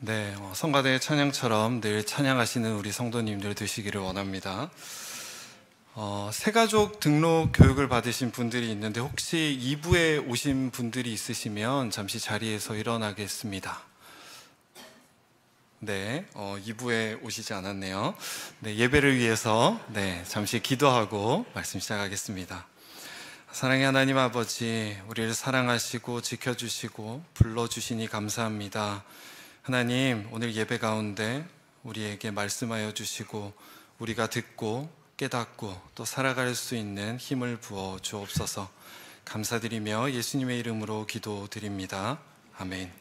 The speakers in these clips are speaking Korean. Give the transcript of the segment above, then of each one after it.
네, 성가대 찬양처럼 늘 찬양하시는 우리 성도님들 되시기를 원합니다. 새가족 등록 교육을 받으신 분들이 있는데 혹시 2부에 오신 분들이 있으시면 잠시 자리에서 일어나겠습니다. 네, 2부에 오시지 않았네요. 네, 예배를 위해서 잠시 기도하고 말씀 시작하겠습니다. 사랑의 하나님 아버지, 우리를 사랑하시고 지켜주시고 불러주시니 감사합니다. 하나님, 오늘 예배 가운데 우리에게 말씀하여 주시고 우리가 듣고 깨닫고 또 살아갈 수 있는 힘을 부어 주옵소서. 감사드리며 예수님의 이름으로 기도드립니다. 아멘.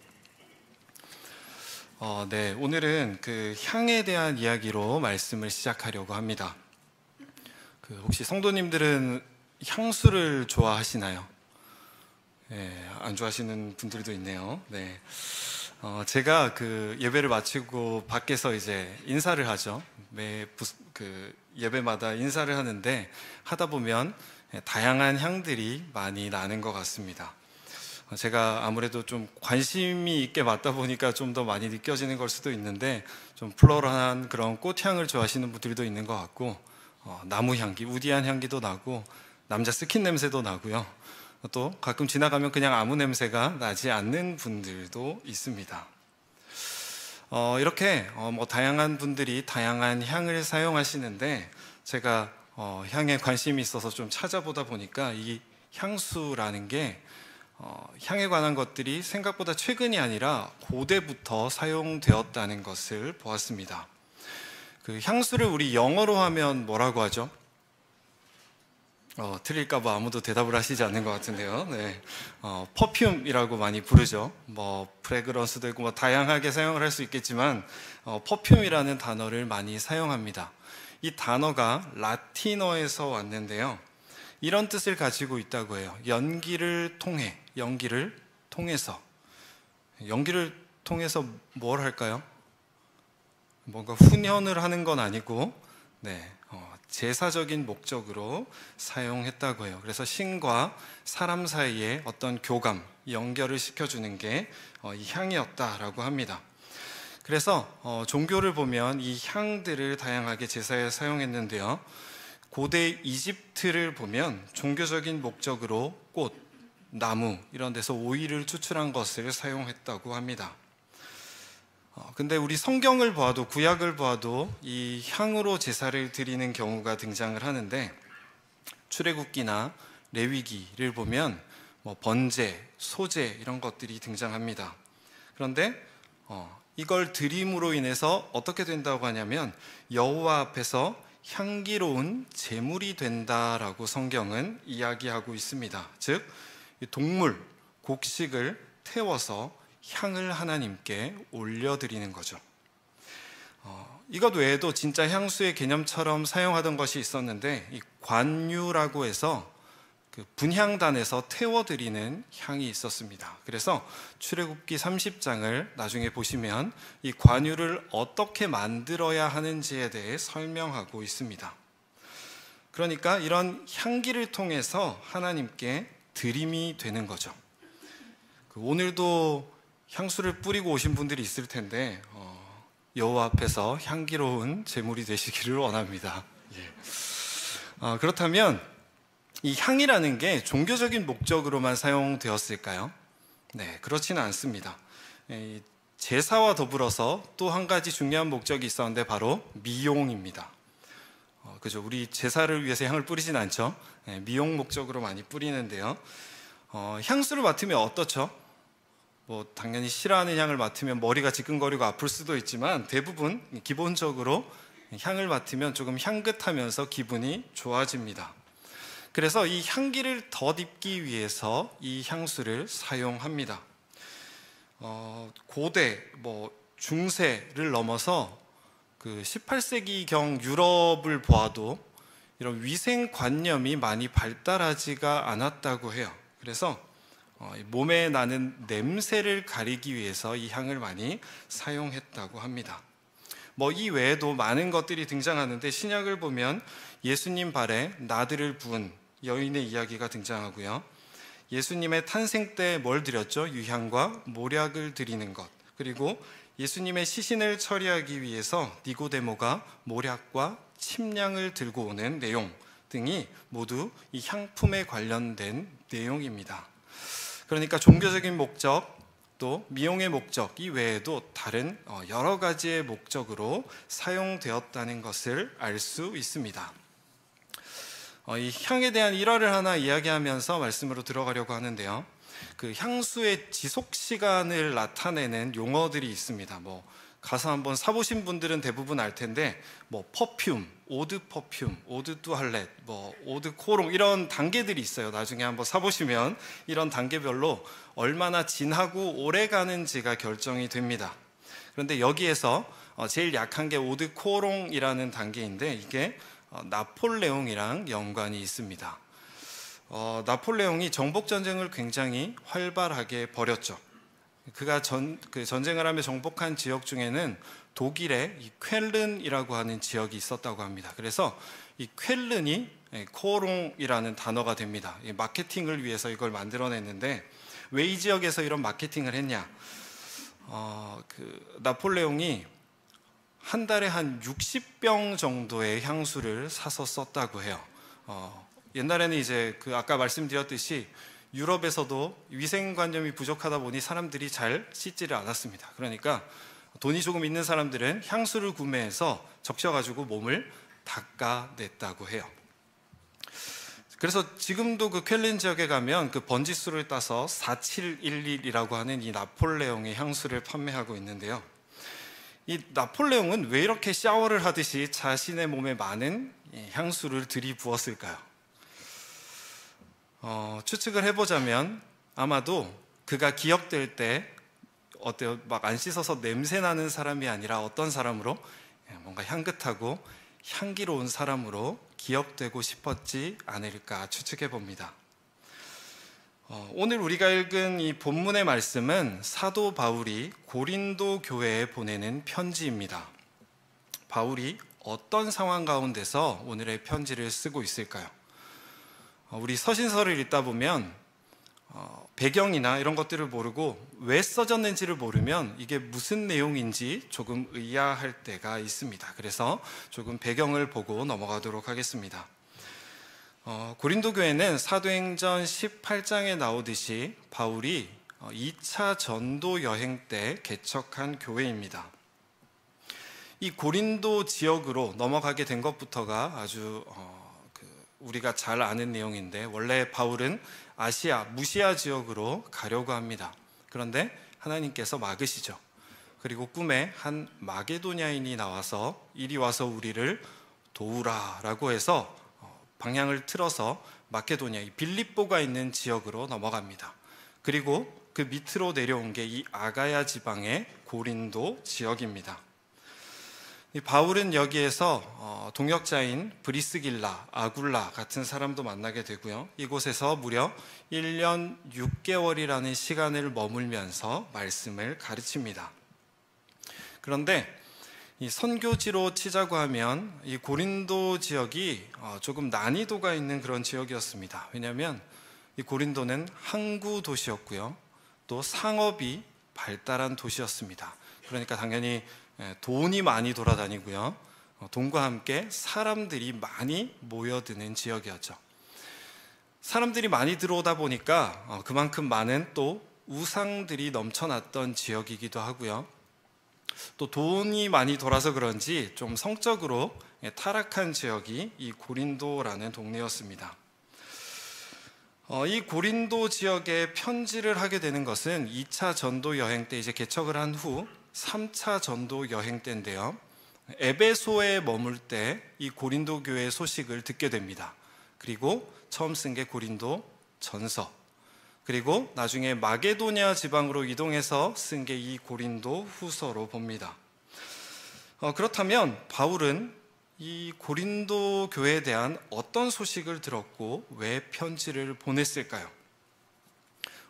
오늘은 그 향에 대한 이야기로 말씀을 시작하려고 합니다. 혹시 성도님들은 향수를 좋아하시나요? 안 좋아하시는 분들도 있네요. 제가 그 예배를 마치고 밖에서 이제 인사를 하죠. 예배마다 인사를 하는데 하다 보면 다양한 향들이 많이 나는 것 같습니다. 제가 아무래도 좀 관심이 있게 맡다 보니까 좀 더 많이 느껴지는 걸 수도 있는데 좀 플로럴한 그런 꽃향을 좋아하시는 분들도 있는 것 같고 나무 향기, 우디한 향기도 나고 남자 스킨 냄새도 나고요. 또 가끔 지나가면 그냥 아무 냄새가 나지 않는 분들도 있습니다. 이렇게 다양한 분들이 다양한 향을 사용하시는데 제가 향에 관심이 있어서 좀 찾아보다 보니까 이 향수라는 게 향에 관한 것들이 생각보다 최근이 아니라 고대부터 사용되었다는 것을 보았습니다. 그 향수를 우리 영어로 하면 뭐라고 하죠? 틀릴까봐 아무도 대답을 하시지 않는 것 같은데요. 퍼퓸이라고 많이 부르죠. 프레그런스도 있고 다양하게 사용을 할 수 있겠지만 퍼퓸이라는 단어를 많이 사용합니다. 이 단어가 라틴어에서 왔는데요. 이런 뜻을 가지고 있다고 해요. 연기를 통해서 뭘 할까요? 뭔가 훈연을 하는 건 아니고 제사적인 목적으로 사용했다고 해요. 그래서 신과 사람 사이에 어떤 교감, 연결을 시켜주는 게 이 향이었다라고 합니다. 그래서 종교를 보면 이 향들을 다양하게 제사에 사용했는데요. 고대 이집트를 보면 종교적인 목적으로 꽃, 나무 이런 데서 오일을 추출한 것을 사용했다고 합니다. 근데 우리 성경을 보아도 구약을 보아도 이 향으로 제사를 드리는 경우가 등장을 하는데 출애굽기나 레위기를 보면 번제, 소제 이런 것들이 등장합니다. 그런데 이걸 드림으로 인해서 어떻게 된다고 하냐면 여호와 앞에서 향기로운 제물이 된다라고 성경은 이야기하고 있습니다. 즉 동물, 곡식을 태워서 향을 하나님께 올려드리는 거죠. 이것 외에도 진짜 향수의 개념처럼 사용하던 것이 있었는데 이 관유라고 해서 그 분향단에서 태워드리는 향이 있었습니다. 그래서 출애굽기 30장을 나중에 보시면 이 관유를 어떻게 만들어야 하는지에 대해 설명하고 있습니다. 그러니까 이런 향기를 통해서 하나님께 드림이 되는 거죠. 오늘도 향수를 뿌리고 오신 분들이 있을 텐데 여호와 앞에서 향기로운 제물이 되시기를 원합니다. 그렇다면 이 향이라는 게 종교적인 목적으로만 사용되었을까요? 그렇지는 않습니다. 제사와 더불어서 또 한 가지 중요한 목적이 있었는데 바로 미용입니다. 그죠? 우리 제사를 위해서 향을 뿌리진 않죠. 미용 목적으로 많이 뿌리는데요. 향수를 맡으면 어떻죠? 당연히 싫어하는 향을 맡으면 머리가 지끈거리고 아플 수도 있지만 대부분 기본적으로 향을 맡으면 조금 향긋하면서 기분이 좋아집니다. 그래서 이 향기를 덧입기 위해서 이 향수를 사용합니다. 고대, 중세를 넘어서 그 18세기경 유럽을 보아도 이런 위생관념이 많이 발달하지가 않았다고 해요. 그래서 몸에 나는 냄새를 가리기 위해서 이 향을 많이 사용했다고 합니다. 이 외에도 많은 것들이 등장하는데 신약을 보면 예수님 발에 나드를 부은 여인의 이야기가 등장하고요. 예수님의 탄생 때 뭘 드렸죠? 유향과 모략을 드리는 것. 그리고 예수님의 시신을 처리하기 위해서 니고데모가 모략과 침량을 들고 오는 내용 등이 모두 이 향품에 관련된 내용입니다. 그러니까 종교적인 목적, 또 미용의 목적 이외에도 다른 여러 가지의 목적으로 사용되었다는 것을 알 수 있습니다. 이 향에 대한 일화를 하나 이야기하면서 말씀으로 들어가려고 하는데요. 그 향수의 지속 시간을 나타내는 용어들이 있습니다. 가서 한번 사보신 분들은 대부분 알 텐데, 퍼퓸, 오드 퍼퓸, 오드 뚜알렛, 오드 코롱 이런 단계들이 있어요. 나중에 한번 사보시면 이런 단계별로 얼마나 진하고 오래 가는지가 결정이 됩니다. 그런데 여기에서 제일 약한 게 오드 코롱이라는 단계인데, 이게 나폴레옹이랑 연관이 있습니다. 나폴레옹이 정복전쟁을 굉장히 활발하게 벌였죠. 그가 전쟁을 하며 정복한 지역 중에는 독일의 이 쾰른이라고 하는 지역이 있었다고 합니다. 그래서 이 쾰른이 코롱이라는 단어가 됩니다. 마케팅을 위해서 이걸 만들어냈는데, 왜 이 지역에서 이런 마케팅을 했냐? 나폴레옹이 한 달에 한 60병 정도의 향수를 사서 썼다고 해요. 옛날에는 이제 아까 말씀드렸듯이 유럽에서도 위생관념이 부족하다 보니 사람들이 잘 씻지를 않았습니다. 그러니까 돈이 조금 있는 사람들은 향수를 구매해서 적셔가지고 몸을 닦아냈다고 해요. 그래서 지금도 그 쾰른 지역에 가면 그 번지수를 따서 4711이라고 하는 이 나폴레옹의 향수를 판매하고 있는데요. 이 나폴레옹은 왜 이렇게 샤워를 하듯이 자신의 몸에 많은 향수를 들이부었을까요? 추측을 해보자면 아마도 그가 기억될 때 막 안 씻어서 냄새 나는 사람이 아니라 어떤 사람으로, 뭔가 향긋하고 향기로운 사람으로 기억되고 싶었지 않을까 추측해 봅니다. 오늘 우리가 읽은 이 본문의 말씀은 사도 바울이 고린도 교회에 보내는 편지입니다. 바울이 어떤 상황 가운데서 오늘의 편지를 쓰고 있을까요? 우리 서신서를 읽다 보면 배경이나 이런 것들을 모르고 왜 써졌는지를 모르면 이게 무슨 내용인지 조금 의아할 때가 있습니다. 그래서 조금 배경을 보고 넘어가도록 하겠습니다. 고린도 교회는 사도행전 18장에 나오듯이 바울이 2차 전도 여행 때 개척한 교회입니다. 이 고린도 지역으로 넘어가게 된 것부터가 아주 우리가 잘 아는 내용인데, 원래 바울은 아시아, 무시아 지역으로 가려고 합니다. 그런데 하나님께서 막으시죠. 그리고 꿈에 한 마게도냐인이 나와서 이리 와서 우리를 도우라 라고 해서 방향을 틀어서 마케도냐, 이 빌립보가 있는 지역으로 넘어갑니다. 그리고 그 밑으로 내려온 게 이 아가야 지방의 고린도 지역입니다. 이 바울은 여기에서 동역자인 브리스길라, 아굴라 같은 사람도 만나게 되고요. 이곳에서 무려 1년 6개월이라는 시간을 머물면서 말씀을 가르칩니다. 그런데 이 선교지로 치자고 하면 이 고린도 지역이 조금 난이도가 있는 그런 지역이었습니다. 왜냐하면 이 고린도는 항구 도시였고요, 또 상업이 발달한 도시였습니다. 그러니까 당연히 돈이 많이 돌아다니고요, 돈과 함께 사람들이 많이 모여드는 지역이었죠. 사람들이 많이 들어오다 보니까 그만큼 많은 또 우상들이 넘쳐났던 지역이기도 하고요, 또 돈이 많이 돌아서 그런지 좀 성적으로 타락한 지역이 이 고린도라는 동네였습니다. 이 고린도 지역에 편지를 하게 되는 것은 2차 전도 여행 때 이제 개척을 한 후 3차 전도 여행 때인데요. 에베소에 머물 때 이 고린도 교회의 소식을 듣게 됩니다. 그리고 처음 쓴 게 고린도 전서, 그리고 나중에 마게도냐 지방으로 이동해서 쓴 게 이 고린도 후서로 봅니다. 그렇다면 바울은 이 고린도 교회에 대한 어떤 소식을 들었고 왜 편지를 보냈을까요?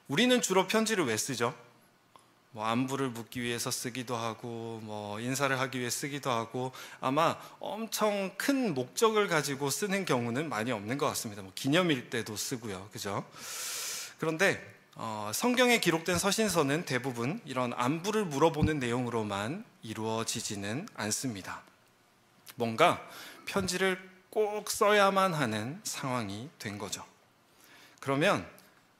우리는 주로 편지를 왜 쓰죠? 안부를 묻기 위해서 쓰기도 하고, 인사를 하기 위해 쓰기도 하고, 아마 엄청 큰 목적을 가지고 쓰는 경우는 많이 없는 것 같습니다. 기념일 때도 쓰고요, 그죠? 그런데 성경에 기록된 서신서는 대부분 이런 안부를 물어보는 내용으로만 이루어지지는 않습니다. 뭔가 편지를 꼭 써야만 하는 상황이 된 거죠. 그러면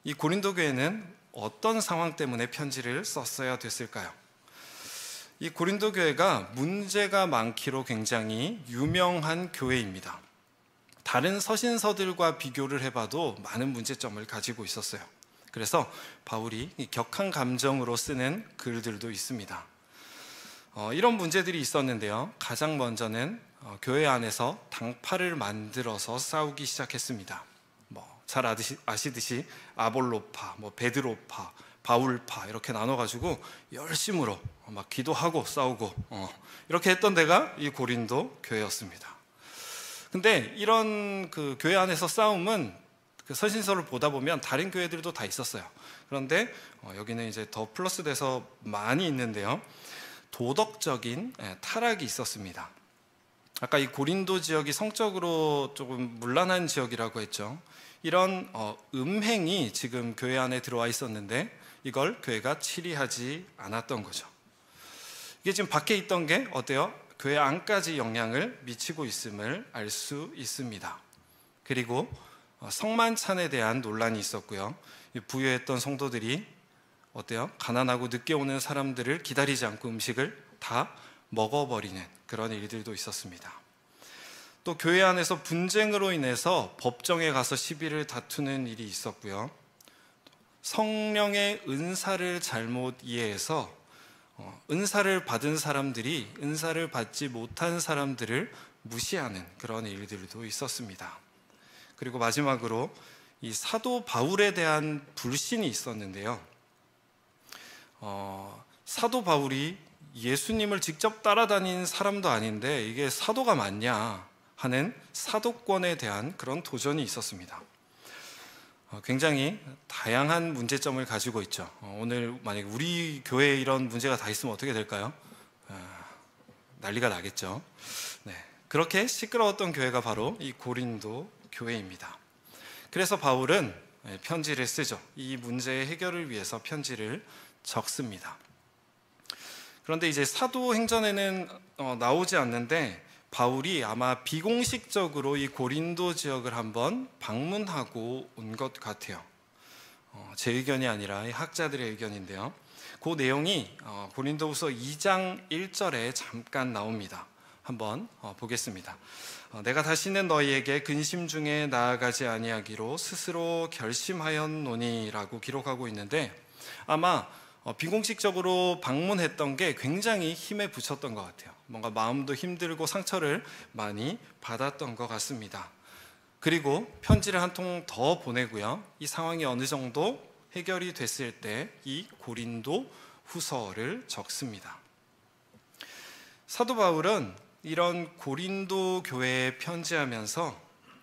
이 고린도 교회는 어떤 상황 때문에 편지를 썼어야 됐을까요? 이 고린도 교회가 문제가 많기로 굉장히 유명한 교회입니다. 다른 서신서들과 비교를 해봐도 많은 문제점을 가지고 있었어요. 그래서 바울이 격한 감정으로 쓰는 글들도 있습니다. 이런 문제들이 있었는데요. 가장 먼저는 교회 안에서 당파를 만들어서 싸우기 시작했습니다. 잘 아시듯이 아볼로파, 베드로파, 바울파 이렇게 나눠가지고 열심으로 막 기도하고 싸우고 이렇게 했던 데가 이 고린도 교회였습니다. 근데 이런 그 교회 안에서 싸움은 그 서신서를 보다 보면 다른 교회들도 다 있었어요. 그런데 여기는 이제 더 플러스 돼서 많이 있는데요. 도덕적인 타락이 있었습니다. 아까 이 고린도 지역이 성적으로 조금 문란한 지역이라고 했죠. 이런 음행이 지금 교회 안에 들어와 있었는데 이걸 교회가 치리하지 않았던 거죠. 이게 지금 밖에 있던 게 어때요? 교회 안까지 영향을 미치고 있음을 알 수 있습니다. 그리고 성만찬에 대한 논란이 있었고요. 부유했던 성도들이 어때요? 가난하고 늦게 오는 사람들을 기다리지 않고 음식을 다 먹어버리는 그런 일들도 있었습니다. 또 교회 안에서 분쟁으로 인해서 법정에 가서 시비를 다투는 일이 있었고요. 성령의 은사를 잘못 이해해서 은사를 받은 사람들이 은사를 받지 못한 사람들을 무시하는 그런 일들도 있었습니다. 그리고 마지막으로 이 사도 바울에 대한 불신이 있었는데요. 사도 바울이 예수님을 직접 따라다닌 사람도 아닌데 이게 사도가 맞냐 하는 사도권에 대한 그런 도전이 있었습니다. 굉장히 다양한 문제점을 가지고 있죠. 오늘 만약에 우리 교회에 이런 문제가 다 있으면 어떻게 될까요? 난리가 나겠죠. 네, 그렇게 시끄러웠던 교회가 바로 이 고린도 교회입니다. 그래서 바울은 편지를 쓰죠. 이 문제의 해결을 위해서 편지를 적습니다. 그런데 이제 사도행전에는 나오지 않는데 바울이 아마 비공식적으로 이 고린도 지역을 한번 방문하고 온 것 같아요. 제 의견이 아니라 학자들의 의견인데요. 그 내용이 고린도후서 2장 1절에 잠깐 나옵니다. 한번 보겠습니다. 내가 다시는 너희에게 근심 중에 나아가지 아니하기로 스스로 결심하였노니라고 기록하고 있는데 아마 비공식적으로 방문했던 게 굉장히 힘에 부쳤던 것 같아요. 뭔가 마음도 힘들고 상처를 많이 받았던 것 같습니다. 그리고 편지를 한 통 더 보내고요. 이 상황이 어느 정도 해결이 됐을 때 이 고린도 후서를 적습니다. 사도 바울은 이런 고린도 교회에 편지하면서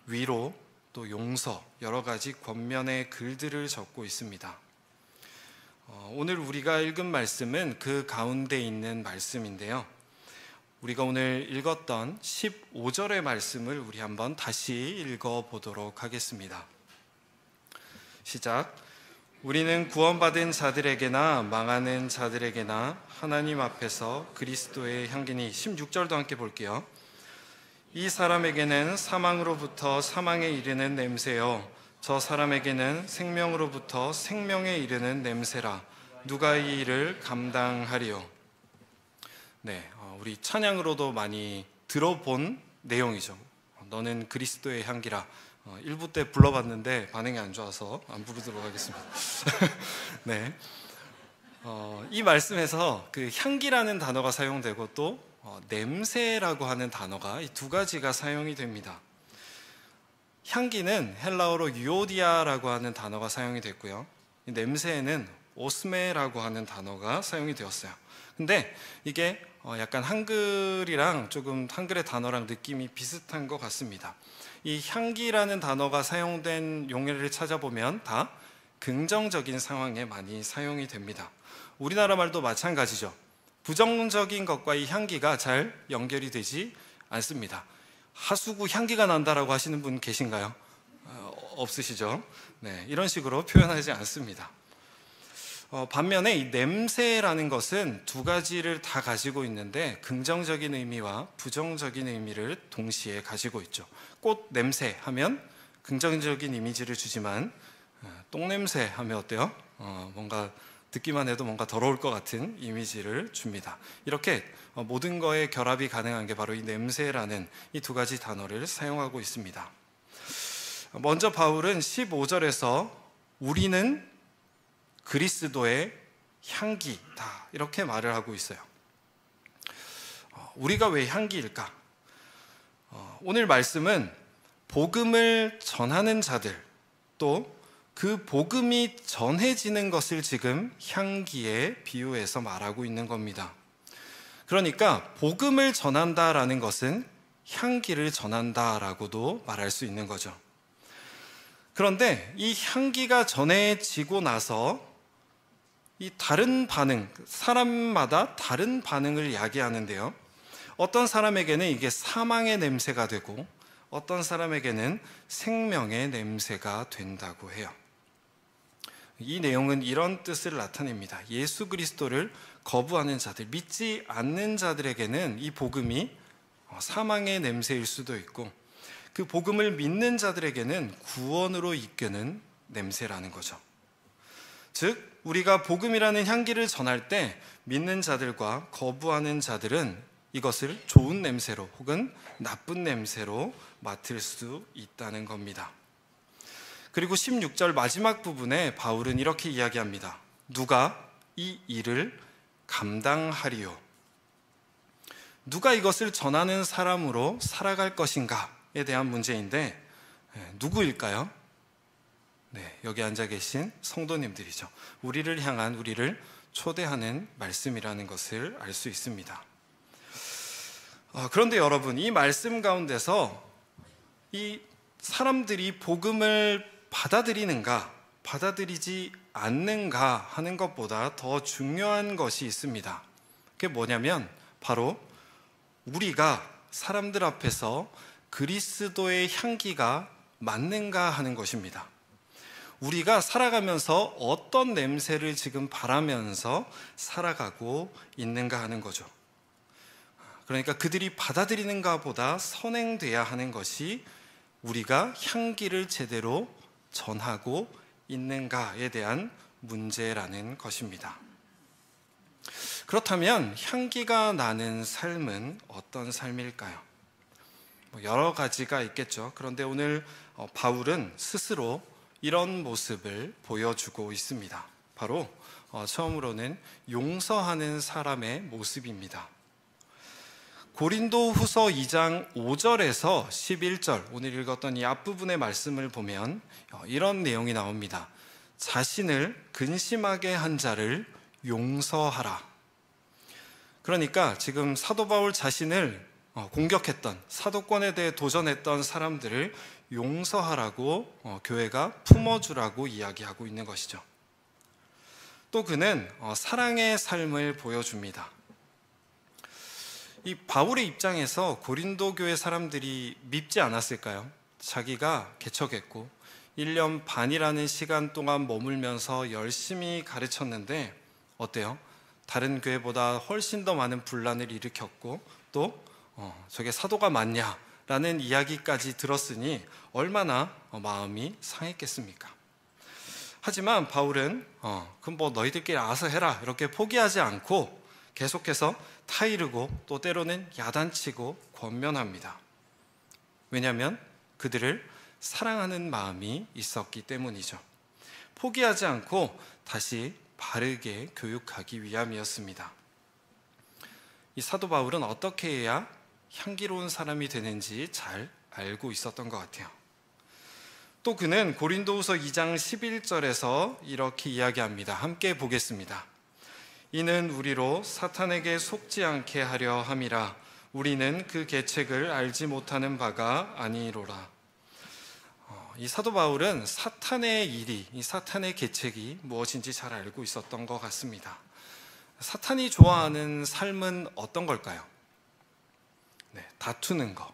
위로 또 용서 여러 가지 권면의 글들을 적고 있습니다. 오늘 우리가 읽은 말씀은 그 가운데 있는 말씀인데요. 우리가 오늘 읽었던 15절의 말씀을 우리 한번 다시 읽어보도록 하겠습니다. 시작. 우리는 구원받은 자들에게나 망하는 자들에게나 하나님 앞에서 그리스도의 향기니 16절도 함께 볼게요. 이 사람에게는 사망으로부터 사망에 이르는 냄새요 저 사람에게는 생명으로부터 생명에 이르는 냄새라 누가 이 일을 감당하리요. 네, 우리 찬양으로도 많이 들어본 내용이죠. 너는 그리스도의 향기라. 1부 때 불러봤는데 반응이 안 좋아서 안 부르도록 하겠습니다. 네, 이 말씀에서 그 향기라는 단어가 사용되고 또 냄새라고 하는 단어가 이 두 가지가 사용이 됩니다. 향기는 헬라어로 유오디아라고 하는 단어가 사용이 됐고요. 이 냄새에는 오스메라고 하는 단어가 사용이 되었어요. 근데 이게 약간 한글이랑 조금 한글의 단어랑 느낌이 비슷한 것 같습니다. 이 향기라는 단어가 사용된 용례를 찾아보면 다 긍정적인 상황에 많이 사용이 됩니다. 우리나라 말도 마찬가지죠. 부정적인 것과 이 향기가 잘 연결이 되지 않습니다. 하수구 향기가 난다라고 하시는 분 계신가요? 없으시죠? 네, 이런 식으로 표현하지 않습니다. 반면에 이 냄새라는 것은 두 가지를 다 가지고 있는데 긍정적인 의미와 부정적인 의미를 동시에 가지고 있죠. 꽃 냄새 하면 긍정적인 이미지를 주지만 똥냄새 하면 어때요? 뭔가 듣기만 해도 뭔가 더러울 것 같은 이미지를 줍니다. 이렇게 모든 거에 결합이 가능한 게 바로 이 냄새라는 이 두 가지 단어를 사용하고 있습니다. 먼저 바울은 15절에서 우리는 그리스도의 향기다 이렇게 말을 하고 있어요. 우리가 왜 향기일까? 오늘 말씀은 복음을 전하는 자들 또 그 복음이 전해지는 것을 지금 향기에 비유해서 말하고 있는 겁니다. 그러니까 복음을 전한다라는 것은 향기를 전한다라고도 말할 수 있는 거죠. 그런데 이 향기가 전해지고 나서 이 다른 반응, 사람마다 다른 반응을 야기하는데요. 어떤 사람에게는 이게 사망의 냄새가 되고 어떤 사람에게는 생명의 냄새가 된다고 해요. 이 내용은 이런 뜻을 나타냅니다. 예수 그리스도를 거부하는 자들, 믿지 않는 자들에게는 이 복음이 사망의 냄새일 수도 있고 그 복음을 믿는 자들에게는 구원으로 이끄는 냄새라는 거죠. 즉 우리가 복음이라는 향기를 전할 때 믿는 자들과 거부하는 자들은 이것을 좋은 냄새로 혹은 나쁜 냄새로 맡을 수 있다는 겁니다. 그리고 16절 마지막 부분에 바울은 이렇게 이야기합니다. 누가 이 일을 감당하리요? 누가 이것을 전하는 사람으로 살아갈 것인가에 대한 문제인데 누구일까요? 네, 여기 앉아 계신 성도님들이죠. 우리를 향한 우리를 초대하는 말씀이라는 것을 알 수 있습니다. 그런데 여러분, 이 말씀 가운데서 이 사람들이 복음을 받아들이는가, 받아들이지 않는가 하는 것보다 더 중요한 것이 있습니다. 그게 뭐냐면 바로 우리가 사람들 앞에서 그리스도의 향기가 맞는가 하는 것입니다. 우리가 살아가면서 어떤 냄새를 지금 바라면서 살아가고 있는가 하는 거죠. 그러니까 그들이 받아들이는가 보다 선행돼야 하는 것이 우리가 향기를 제대로 전하고 있는가에 대한 문제라는 것입니다. 그렇다면 향기가 나는 삶은 어떤 삶일까요? 여러 가지가 있겠죠. 그런데 오늘 바울은 스스로 이런 모습을 보여주고 있습니다. 바로 처음으로는 용서하는 사람의 모습입니다. 고린도후서 2장 5절에서 11절 오늘 읽었던 이 앞부분의 말씀을 보면 이런 내용이 나옵니다. 자신을 근심하게 한 자를 용서하라. 그러니까 지금 사도 바울 자신을 공격했던 사도권에 대해 도전했던 사람들을 용서하라고 교회가 품어주라고 이야기하고 있는 것이죠. 또 그는 사랑의 삶을 보여줍니다. 이 바울의 입장에서 고린도 교회 사람들이 밉지 않았을까요? 자기가 개척했고 1년 반이라는 시간 동안 머물면서 열심히 가르쳤는데 어때요? 다른 교회보다 훨씬 더 많은 분란을 일으켰고 또 저게 사도가 맞냐라는 이야기까지 들었으니 얼마나 마음이 상했겠습니까? 하지만 바울은 그럼 뭐 너희들끼리 알아서 해라 이렇게 포기하지 않고 계속해서 타이르고 또 때로는 야단치고 권면합니다. 왜냐하면 그들을 사랑하는 마음이 있었기 때문이죠. 포기하지 않고 다시 바르게 교육하기 위함이었습니다. 이 사도 바울은 어떻게 해야 향기로운 사람이 되는지 잘 알고 있었던 것 같아요. 또 그는 고린도후서 2장 11절에서 이렇게 이야기합니다. 함께 보겠습니다. 이는 우리로 사탄에게 속지 않게 하려 함이라. 우리는 그 계책을 알지 못하는 바가 아니로라. 이 사도 바울은 사탄의 일이, 이 사탄의 계책이 무엇인지 잘 알고 있었던 것 같습니다. 사탄이 좋아하는 삶은 어떤 걸까요? 다투는 거,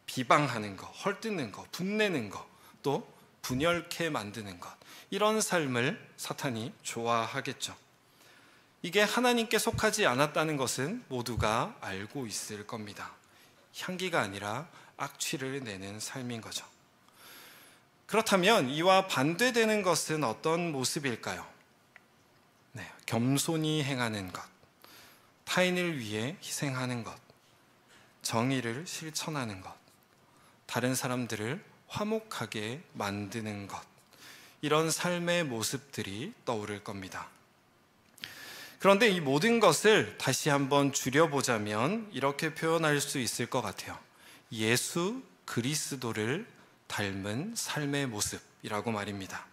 비방하는 거, 헐뜯는 거, 분내는 거, 또 분열케 만드는 것, 이런 삶을 사탄이 좋아하겠죠. 이게 하나님께 속하지 않았다는 것은 모두가 알고 있을 겁니다. 향기가 아니라 악취를 내는 삶인 거죠. 그렇다면 이와 반대되는 것은 어떤 모습일까요? 네, 겸손히 행하는 것, 타인을 위해 희생하는 것, 정의를 실천하는 것, 다른 사람들을 화목하게 만드는 것, 이런 삶의 모습들이 떠오를 겁니다. 그런데 이 모든 것을 다시 한번 줄여보자면 이렇게 표현할 수 있을 것 같아요. 예수 그리스도를 닮은 삶의 모습이라고 말입니다.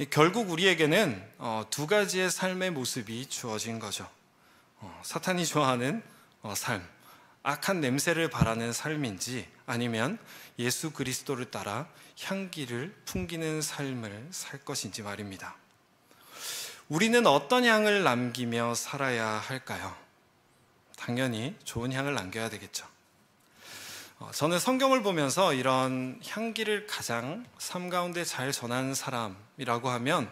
결국 우리에게는 두 가지의 삶의 모습이 주어진 거죠. 사탄이 좋아하는 삶, 악한 냄새를 바라는 삶인지, 아니면 예수 그리스도를 따라 향기를 풍기는 삶을 살 것인지 말입니다. 우리는 어떤 향을 남기며 살아야 할까요? 당연히 좋은 향을 남겨야 되겠죠. 저는 성경을 보면서 이런 향기를 가장 삶 가운데 잘 전하는 사람이라고 하면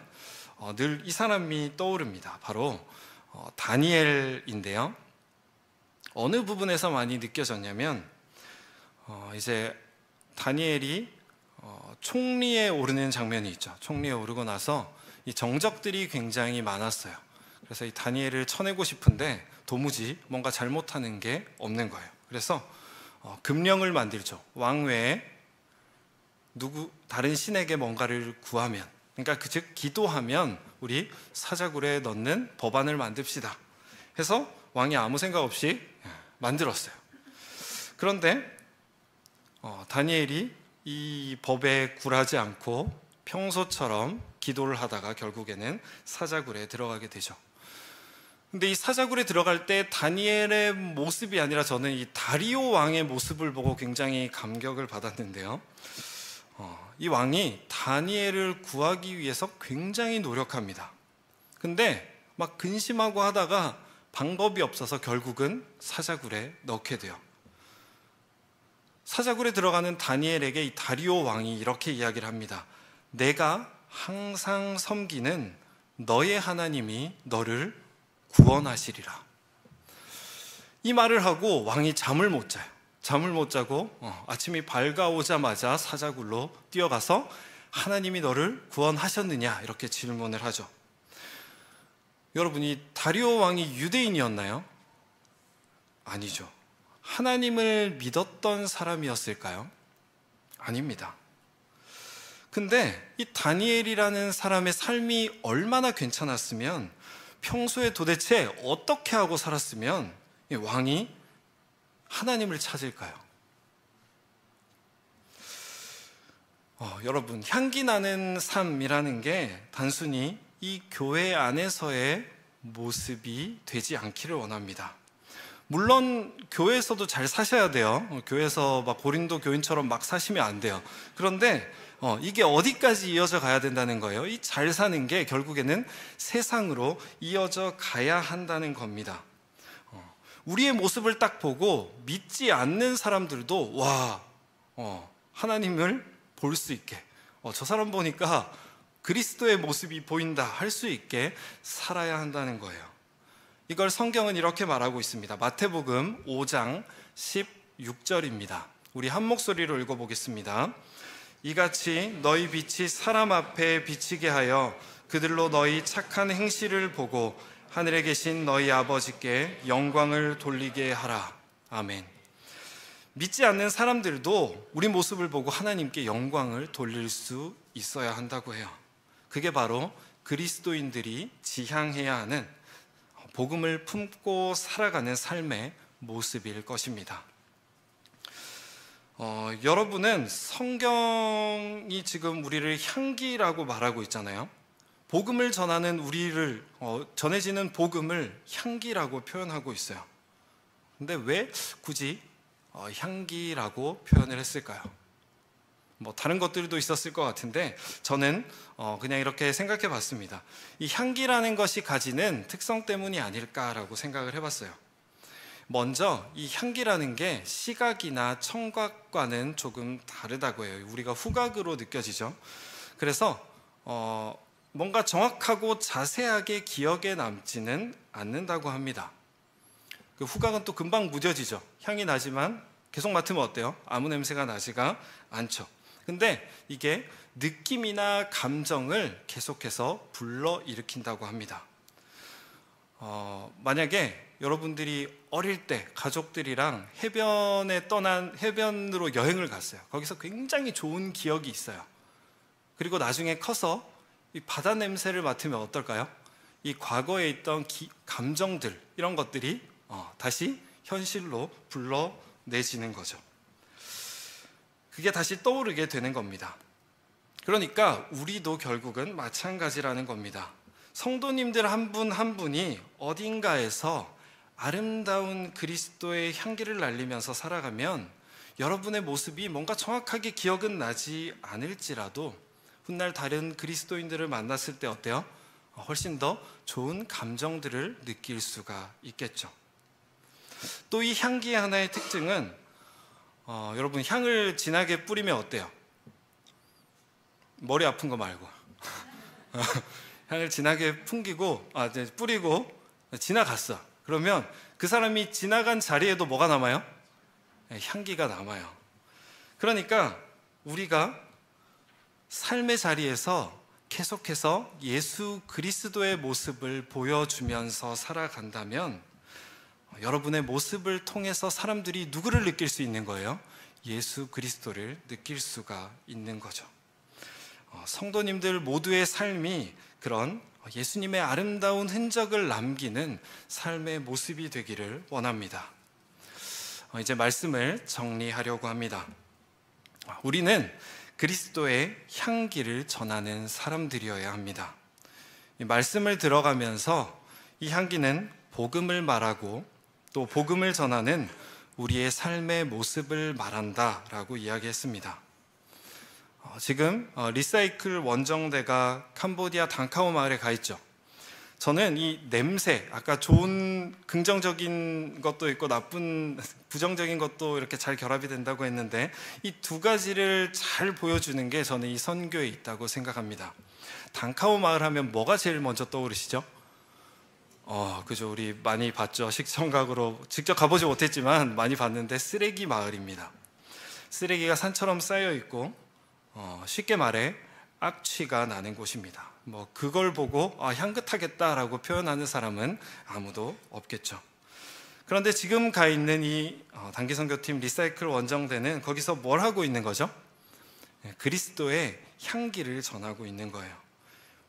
늘 이 사람이 떠오릅니다. 바로 다니엘인데요. 어느 부분에서 많이 느껴졌냐면 이제 다니엘이 총리에 오르는 장면이 있죠. 총리에 오르고 나서 이 정적들이 굉장히 많았어요. 그래서 이 다니엘을 쳐내고 싶은데 도무지 뭔가 잘못하는 게 없는 거예요. 그래서 금령을 만들죠. 왕 외에 다른 신에게 뭔가를 구하면, 그러니까 즉 기도하면 우리 사자굴에 넣는 법안을 만듭시다 해서 왕이 아무 생각 없이 만들었어요. 그런데 다니엘이 이 법에 굴하지 않고 평소처럼 기도를 하다가 결국에는 사자굴에 들어가게 되죠. 근데 이 사자굴에 들어갈 때 다니엘의 모습이 아니라 저는 이 다리오 왕의 모습을 보고 굉장히 감격을 받았는데요. 이 왕이 다니엘을 구하기 위해서 굉장히 노력합니다. 근데 막 근심하고 하다가 방법이 없어서 결국은 사자굴에 넣게 돼요. 사자굴에 들어가는 다니엘에게 이 다리오 왕이 이렇게 이야기를 합니다. 내가 항상 섬기는 너의 하나님이 너를 구원하시리라. 이 말을 하고 왕이 잠을 못 자요. 잠을 못 자고 아침이 밝아오자마자 사자굴로 뛰어가서 하나님이 너를 구원하셨느냐 이렇게 질문을 하죠. 여러분, 이 다리오 왕이 유대인이었나요? 아니죠. 하나님을 믿었던 사람이었을까요? 아닙니다. 근데 이 다니엘이라는 사람의 삶이 얼마나 괜찮았으면, 평소에 도대체 어떻게 하고 살았으면 이 왕이 하나님을 찾을까요? 여러분, 향기 나는 삶이라는 게 단순히 이 교회 안에서의 모습이 되지 않기를 원합니다. 물론 교회에서도 잘 사셔야 돼요. 교회에서 막 고린도 교인처럼 막 사시면 안 돼요. 그런데 이게 어디까지 이어져 가야 된다는 거예요. 이 잘 사는 게 결국에는 세상으로 이어져 가야 한다는 겁니다. 우리의 모습을 딱 보고 믿지 않는 사람들도 하나님을 볼 수 있게, 저 사람 보니까 그리스도의 모습이 보인다 할 수 있게 살아야 한다는 거예요. 이걸 성경은 이렇게 말하고 있습니다. 마태복음 5장 16절입니다. 우리 한 목소리로 읽어보겠습니다. 이같이 너희 빛이 사람 앞에 비치게 하여 그들로 너희 착한 행실을 보고 하늘에 계신 너희 아버지께 영광을 돌리게 하라. 아멘. 믿지 않는 사람들도 우리 모습을 보고 하나님께 영광을 돌릴 수 있어야 한다고 해요. 그게 바로 그리스도인들이 지향해야 하는 복음을 품고 살아가는 삶의 모습일 것입니다. 여러분은 성경이 지금 우리를 향기라고 말하고 있잖아요. 복음을 전하는 우리를 전해지는 복음을 향기라고 표현하고 있어요. 근데 왜 굳이 향기라고 표현을 했을까요? 다른 것들도 있었을 것 같은데 저는 그냥 이렇게 생각해 봤습니다. 이 향기라는 것이 가지는 특성 때문이 아닐까라고 생각을 해봤어요. 먼저 이 향기라는 게 시각이나 청각과는 조금 다르다고 해요. 우리가 후각으로 느껴지죠. 그래서 뭔가 정확하고 자세하게 기억에 남지는 않는다고 합니다. 그 후각은 또 금방 무뎌지죠. 향이 나지만 계속 맡으면 어때요? 아무 냄새가 나지가 않죠. 근데 이게 느낌이나 감정을 계속해서 불러일으킨다고 합니다. 만약에 여러분들이 어릴 때 가족들이랑 해변으로 여행을 갔어요. 거기서 굉장히 좋은 기억이 있어요. 그리고 나중에 커서 이 바다 냄새를 맡으면 어떨까요? 이 과거에 있던 감정들, 이런 것들이 다시 현실로 불러내지는 거죠. 그게 다시 떠오르게 되는 겁니다. 그러니까 우리도 결국은 마찬가지라는 겁니다. 성도님들 한 분 한 분이 어딘가에서 아름다운 그리스도의 향기를 날리면서 살아가면 여러분의 모습이 뭔가 정확하게 기억은 나지 않을지라도 훗날 다른 그리스도인들을 만났을 때 어때요? 훨씬 더 좋은 감정들을 느낄 수가 있겠죠. 또 이 향기의 하나의 특징은 여러분 향을 진하게 뿌리면 어때요? 머리 아픈 거 말고 향을 진하게 뿌리고 지나갔어. 그러면 그 사람이 지나간 자리에도 뭐가 남아요? 향기가 남아요. 그러니까 우리가 삶의 자리에서 계속해서 예수 그리스도의 모습을 보여주면서 살아간다면 여러분의 모습을 통해서 사람들이 누구를 느낄 수 있는 거예요? 예수 그리스도를 느낄 수가 있는 거죠. 성도님들 모두의 삶이 그런 예수님의 아름다운 흔적을 남기는 삶의 모습이 되기를 원합니다. 이제 말씀을 정리하려고 합니다. 우리는 그리스도의 향기를 전하는 사람들이어야 합니다. 이 말씀을 들어가면서 이 향기는 복음을 말하고 또 복음을 전하는 우리의 삶의 모습을 말한다라고 이야기했습니다. 지금 리사이클 원정대가 캄보디아 당카오 마을에 가 있죠. 저는 이 냄새, 아까 좋은 긍정적인 것도 있고 나쁜 부정적인 것도 이렇게 잘 결합이 된다고 했는데 이 두 가지를 잘 보여주는 게 저는 이 선교에 있다고 생각합니다. 당카오 마을 하면 뭐가 제일 먼저 떠오르시죠? 그죠. 우리 많이 봤죠. 식청각으로 직접 가보지 못했지만 많이 봤는데 쓰레기 마을입니다. 쓰레기가 산처럼 쌓여 있고 쉽게 말해 악취가 나는 곳입니다. 그걸 보고 향긋하겠다라고 표현하는 사람은 아무도 없겠죠. 그런데 지금 가 있는 이 단기선교팀 리사이클 원정대는 거기서 뭘 하고 있는 거죠? 그리스도의 향기를 전하고 있는 거예요.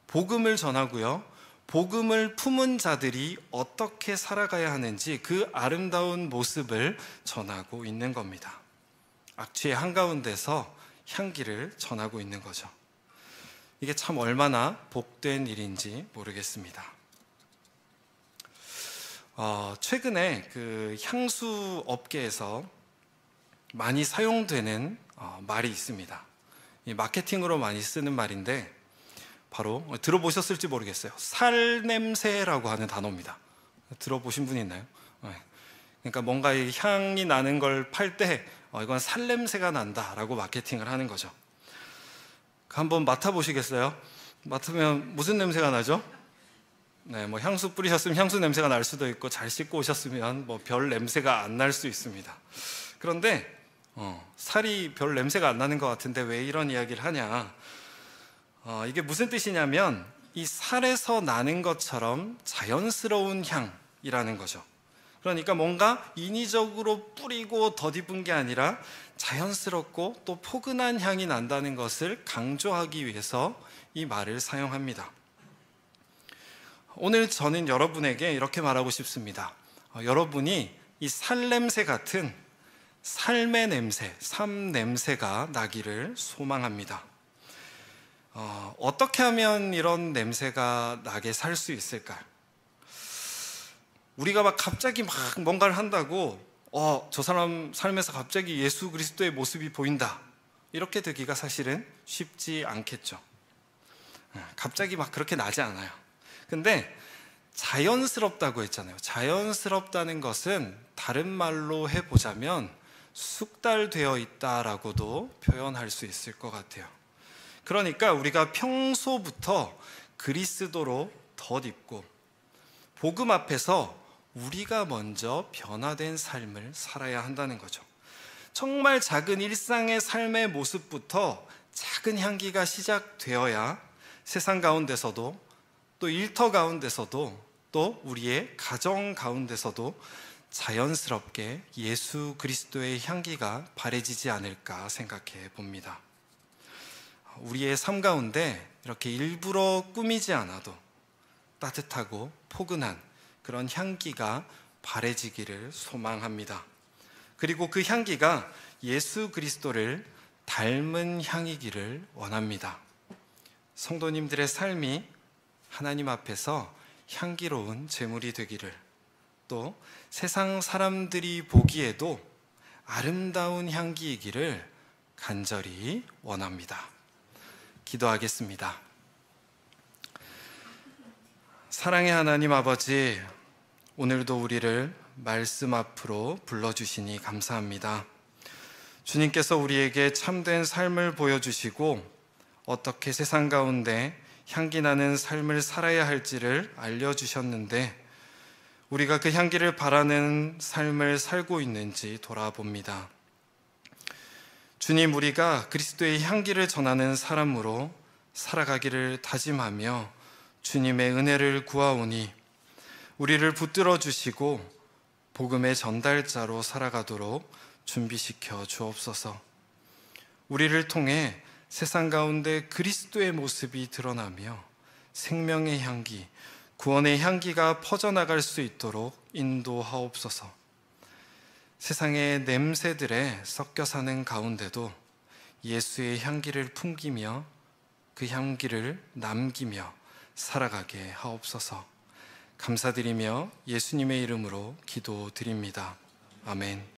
복음을 전하고요. 복음을 품은 자들이 어떻게 살아가야 하는지 그 아름다운 모습을 전하고 있는 겁니다. 악취의 한가운데서 향기를 전하고 있는 거죠. 이게 참 얼마나 복된 일인지 모르겠습니다. 최근에 그 향수 업계에서 많이 사용되는 말이 있습니다. 이 마케팅으로 많이 쓰는 말인데 바로 들어보셨을지 모르겠어요. 살냄새라고 하는 단어입니다. 들어보신 분 있나요? 그러니까 뭔가 이 향이 나는 걸 팔 때 이건 살냄새가 난다라고 마케팅을 하는 거죠. 한번 맡아보시겠어요? 맡으면 무슨 냄새가 나죠? 네, 향수 뿌리셨으면 향수 냄새가 날 수도 있고 잘 씻고 오셨으면 별 냄새가 안 날 수 있습니다. 그런데 살이 별 냄새가 안 나는 것 같은데 왜 이런 이야기를 하냐? 이게 무슨 뜻이냐면 이 살에서 나는 것처럼 자연스러운 향이라는 거죠. 그러니까 뭔가 인위적으로 뿌리고 덧입은 게 아니라 자연스럽고 또 포근한 향이 난다는 것을 강조하기 위해서 이 말을 사용합니다. 오늘 저는 여러분에게 이렇게 말하고 싶습니다. 여러분이 이 살냄새 같은 삶의 냄새, 삶 냄새가 나기를 소망합니다. 어떻게 하면 이런 냄새가 나게 살 수 있을까요? 우리가 갑자기 뭔가를 한다고 저 사람 삶에서 갑자기 예수 그리스도의 모습이 보인다 이렇게 되기가 사실은 쉽지 않겠죠. 갑자기 그렇게 나지 않아요. 근데 자연스럽다고 했잖아요. 자연스럽다는 것은 다른 말로 해보자면 숙달되어 있다라고도 표현할 수 있을 것 같아요. 그러니까 우리가 평소부터 그리스도로 덧입고 복음 앞에서 우리가 먼저 변화된 삶을 살아야 한다는 거죠. 정말 작은 일상의 삶의 모습부터 작은 향기가 시작되어야 세상 가운데서도, 또 일터 가운데서도, 또 우리의 가정 가운데서도 자연스럽게 예수 그리스도의 향기가 바래지지 않을까 생각해 봅니다. 우리의 삶 가운데 이렇게 일부러 꾸미지 않아도 따뜻하고 포근한 그런 향기가 바래지기를 소망합니다. 그리고 그 향기가 예수 그리스도를 닮은 향이기를 원합니다. 성도님들의 삶이 하나님 앞에서 향기로운 제물이 되기를, 또 세상 사람들이 보기에도 아름다운 향기이기를 간절히 원합니다. 기도하겠습니다. 사랑의 하나님 아버지, 오늘도 우리를 말씀 앞으로 불러주시니 감사합니다. 주님께서 우리에게 참된 삶을 보여주시고 어떻게 세상 가운데 향기 나는 삶을 살아야 할지를 알려주셨는데, 우리가 그 향기를 바라는 삶을 살고 있는지 돌아봅니다. 주님, 우리가 그리스도의 향기를 전하는 사람으로 살아가기를 다짐하며 주님의 은혜를 구하오니 우리를 붙들어 주시고 복음의 전달자로 살아가도록 준비시켜 주옵소서. 우리를 통해 세상 가운데 그리스도의 모습이 드러나며 생명의 향기, 구원의 향기가 퍼져나갈 수 있도록 인도하옵소서. 세상의 냄새들에 섞여 사는 가운데도 예수의 향기를 풍기며 그 향기를 남기며 살아가게 하옵소서. 감사드리며 예수님의 이름으로 기도드립니다. 아멘.